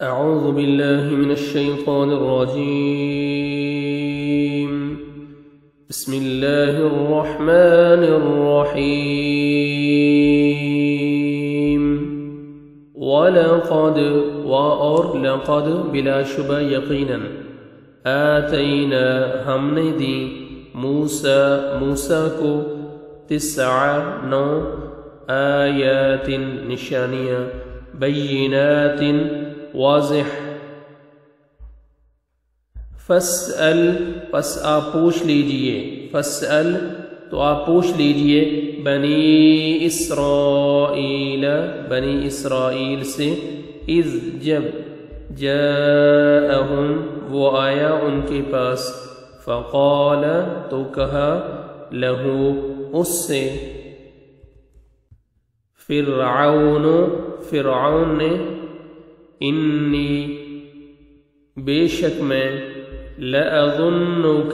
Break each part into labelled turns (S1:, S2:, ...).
S1: أعوذ بالله من الشيطان الرجيم. بسم الله الرحمن الرحيم. ولقد لقد بلا شبہ یقیناً آتینا ہم نے دی موسیٰ کو 9 آیات نشانیاں بینات واضح. فاسأل پس آپ پوچھ لیجئے، فاسأل تو آپ پوچھ لیجئے بنی اسرائیل سے اذ جب جاءہم وہ آیا ان کے پاس، فقال تو کہا لہو اس سے، فرعون نے انی بے شک میں لأظنک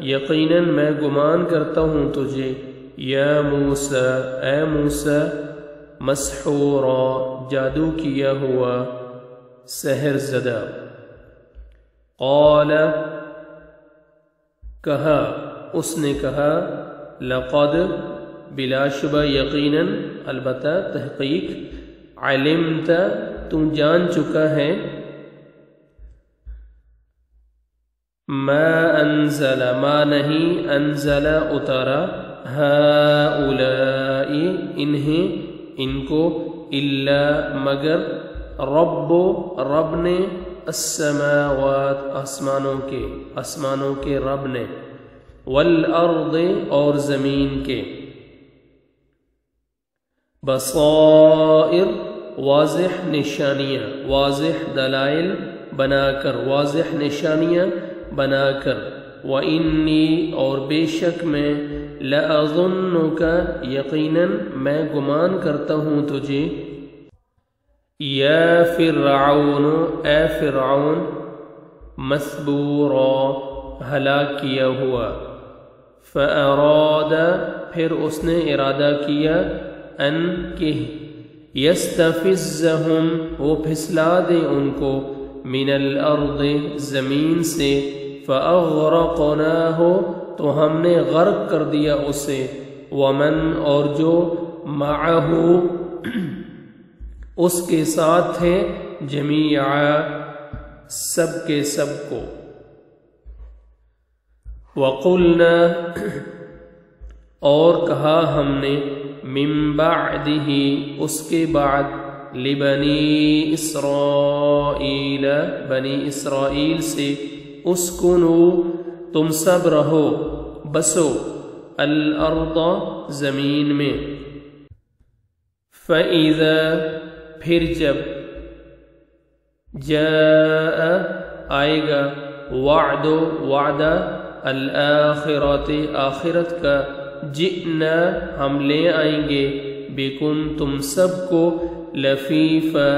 S1: یقیناً میں گمان کرتا ہوں تجھے یا موسیٰ اے موسیٰ مسحورا جادو کیا ہوا سحر زدہ. قال کہا اس نے کہا لقد بلا شبہ یقیناً البتہ تحقیق علمت تم جان چکا ہے ما انزل ما نہیں انزل اتارا ہؤلاء انہیں ان کو الا مگر رب نے السماوات آسمانوں کے رب نے والارض اور زمین کے بصائر واضح نشانیاں واضح دلائل بنا کر واضح نشانیاں بنا کر وَإِنِّي اور بے شک میں لَأَظُنُّكَ یقیناً میں گمان کرتا ہوں تجھے یا فرعون اے فرعون مسبورا ہلاک کیا ہوا. فَأَرَادَ پھر اس نے ارادہ کیا ان کہ یستفزہم وہ پھسلا دے ان کو من الارض زمین سے فاغرقناہ تو ہم نے غرق کر دیا اسے ومن اور جو معہ اس کے ساتھ تھے جمیعا سب کے سب کو. وقلنا اور کہا ہم نے من بعدہ اس کے بعد لبنی اسرائیل بنی اسرائیل سے اسکنو تم سب رہو بسو الارض زمین میں. فَإِذَا پھر جب جاء آئے گا وعدہ الآخرت آخرت کا جئنا ہم لے آئیں گے بکم تم سب کو لفیفا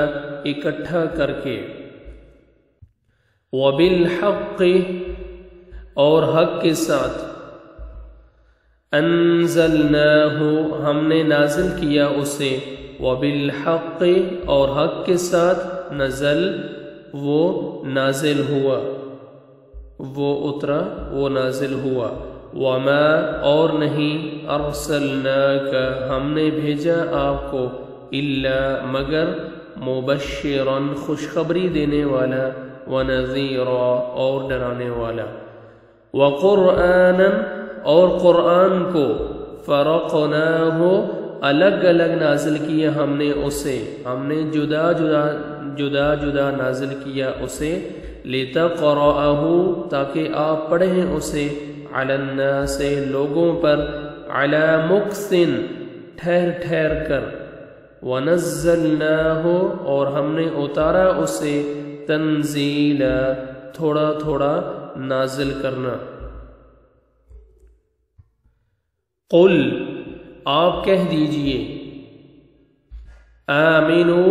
S1: اکٹھا کر کے وبالحق اور حق کے ساتھ انزلناہ ہم نے نازل کیا اسے وبالحق اور حق کے ساتھ نزل وہ نازل ہوا وہ اترا وہ نازل ہوا. وما اور نہیں ارسلناک ہم نے بھیجا آپ کو الا مگر مبشرا خوشخبری دینے والا ونذیرا اور ڈرانے والا. وقرآنا اور قرآن کو فرقناہ الگ الگ نازل کیا ہم نے اسے ہم نے جدا جدا نازل کیا اسے لتقرأہ تاکہ آپ پڑھیں اسے علی الناس لوگوں پر علی مکث ٹھہر ٹھہر کر ونزلناہ اور ہم نے اتارا اسے تنزیلا تھوڑا تھوڑا نازل کرنا. قل آپ کہہ دیجئے آمنو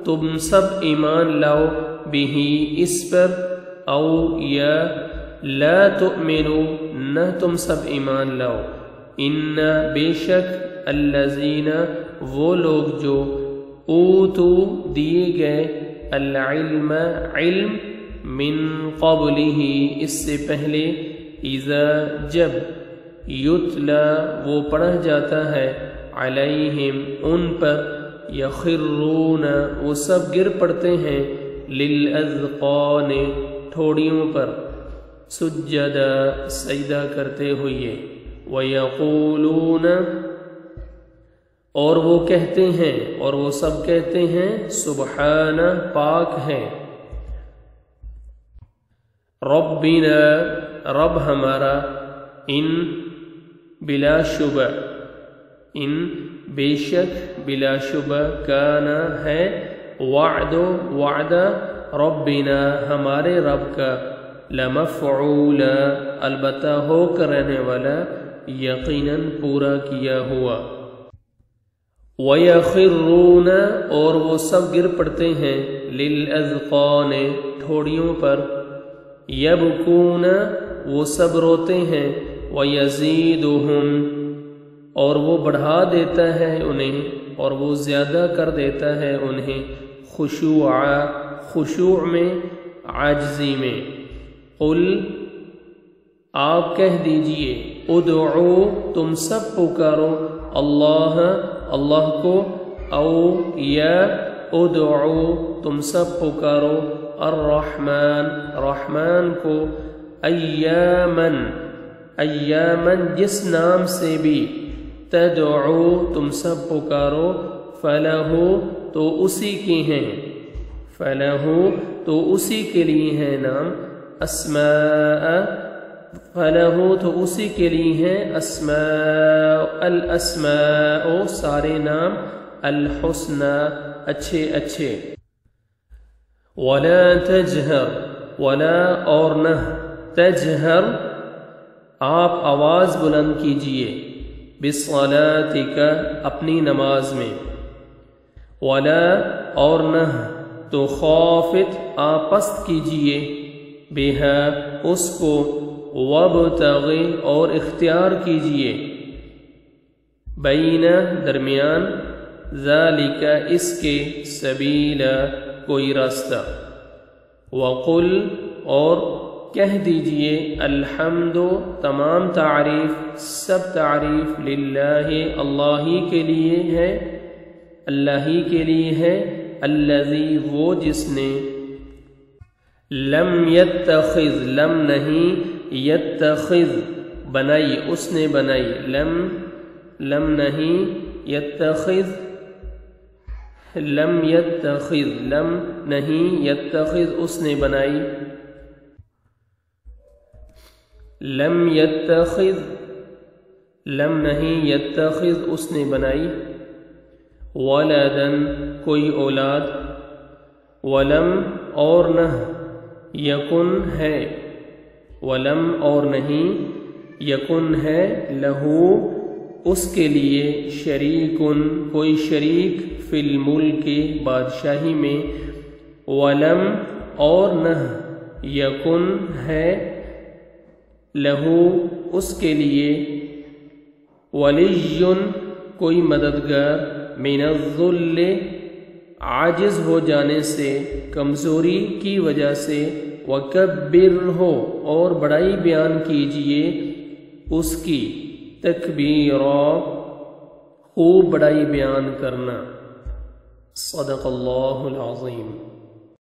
S1: تم سب ایمان لاؤ بہی اس پر او یا لا تؤمنو نہ تم سب ایمان لاؤ ان بے شک الذین وہ لوگ جو اوتو دیے گئے العلم علم من قبلہ اس سے پہلے اذا جب یتلا وہ پڑھا جاتا ہے علیہم ان پر یخرون وہ سب گر پڑتے ہیں للاذقان ٹھوڑیوں پر سجدا سجدہ کرتے ہوئے ویقولون اور وہ کہتے ہیں اور وہ سب کہتے ہیں سبحان پاک ہے ربنا رب ہمارا ان بلا شبہ ان بے شک بلا شبہ کانا ہے وعدہ ربنا ہمارے رب کا لمفعولا البتہ ہو کر رہنے والا یقیناً پورا کیا ہوا وَيَخِرُّونَ اور وہ سب گر پڑتے ہیں لِلْأَذْقَانِ ٹھوڑیوں پر یبکون وہ سب روتے ہیں وَيَزِيدُهُمْ اور وہ بڑھا دیتا ہے انہیں اور وہ زیادہ کر دیتا ہے انہیں خشوع میں عاجزی میں قل آپ کہہ دیجئے ادعو تم سب پکارو اللہ کو او یا ادعو تم سب پکارو رحمان کو ایامن جس نام سے بھی تدعو تم سب پکارو فلہو تو اسی کے ہیں فلہو تو اسی کے لیے ہے نام فلہو تو اسی کے لیے ہیں الاسماء سارے نام الحسنى اچھے ولا تجہر ولا اور نہ تجہر آپ آواز بلند کیجئے بصلاتک اپنی نماز میں ولا اور نہ تو خافت آپ پست کیجئے بہا اس کو وابتغی اور اختیار کیجئے بین درمیان ذالک اس کے سبیلا کوئی راستہ وقل اور کہہ دیجئے الحمد تمام تعریف سب تعریف للہ اللہ ہی کے لیے ہے الذی وہ جس نے لم یتخذ لم نہیں یتخذ بنائی اس نے بنائی لم نہیں یتخذ لم نہیں یتخذ اس نے بنائی لم نہیں یتخذ اس نے بنائی ولدن کوئی اولاد ولم اور نہ یکن ہے ولم اور نہیں یکن ہے لہو اس کے لیے شریکن کوئی شریک فی الملک بادشاہی میں ولم اور نہ یکن ہے لہو اس کے لیے ولی کوئی مددگار من الذل عاجز ہو جانے سے کمزوری کی وجہ سے وکبرہ اور بڑائی بیان کیجئے اس کی تکبیرا خوب بڑائی بیان کرنا صدق اللہ العظیم